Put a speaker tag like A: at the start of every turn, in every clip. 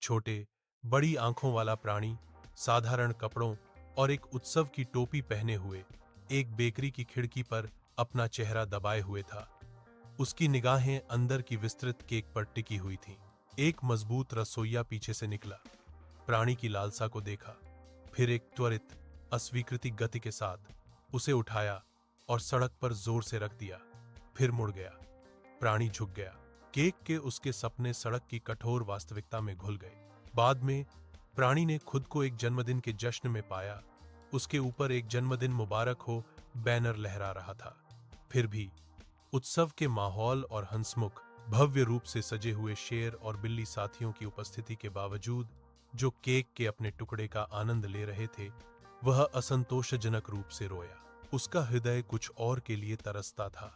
A: छोटे बड़ी आंखों वाला प्राणी साधारण कपड़ों और एक उत्सव की टोपी पहने हुए एक बेकरी की खिड़की पर अपना चेहरा दबाए हुए था। उसकी निगाहें अंदर की विस्तृत केक पर टिकी हुई थीं। एक मजबूत रसोइया पीछे से निकला, प्राणी की लालसा को देखा, फिर एक त्वरित अस्वीकृति गति के साथ उसे उठाया और सड़क पर जोर से रख दिया, फिर मुड़ गया। प्राणी झुक गया। केक के उसके सपने सड़क की कठोर वास्तविकता में घुल गए। बाद में प्राणी ने खुद को एक जन्मदिन के जश्न में पाया। उसके ऊपर एक जन्मदिन मुबारक हो बैनर लहरा रहा था। फिर भी उत्सव के माहौल और हंसमुख भव्य रूप से सजे हुए शेर और बिल्ली साथियों की उपस्थिति के बावजूद जो केक के अपने टुकड़े का आनंद ले रहे थे, वह असंतोषजनक रूप से रोया। उसका हृदय कुछ और के लिए तरसता था।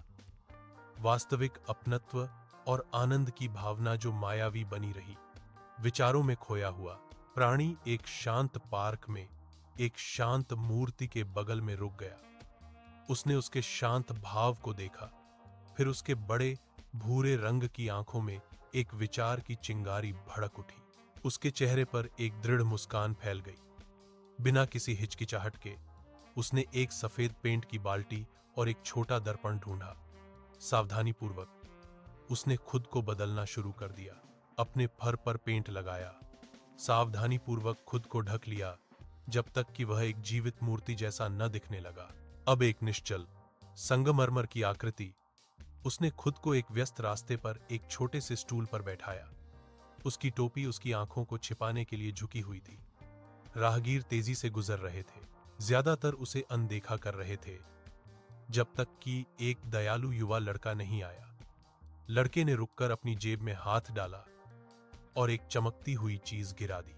A: वास्तविक अपनत्व और आनंद की भावना जो मायावी बनी रही। विचारों में खोया हुआ प्राणी एक शांत पार्क में एक शांत मूर्ति के बगल में रुक गया। उसने उसके शांत भाव को देखा, फिर उसके बड़े भूरे रंग की आंखों में एक विचार की चिंगारी भड़क उठी। उसके चेहरे पर एक दृढ़ मुस्कान फैल गई। बिना किसी हिचकिचाहट के उसने एक सफेद पेंट की बाल्टी और एक छोटा दर्पण ढूंढा। सावधानीपूर्वक उसने खुद को बदलना शुरू कर दिया। अपने फर पर पेंट लगाया, सावधानीपूर्वक खुद को ढक लिया जब तक कि वह एक जीवित मूर्ति जैसा न दिखने लगा। अब एक निश्चल संगमरमर की आकृति। उसने खुद को एक व्यस्त रास्ते पर एक छोटे से स्टूल पर बैठाया। उसकी टोपी उसकी आंखों को छिपाने के लिए झुकी हुई थी। राहगीर तेजी से गुजर रहे थे, ज्यादातर उसे अनदेखा कर रहे थे, जब तक कि एक दयालु युवा लड़का नहीं आया। लड़के ने रुककर अपनी जेब में हाथ डाला और एक चमकती हुई चीज गिरा दी।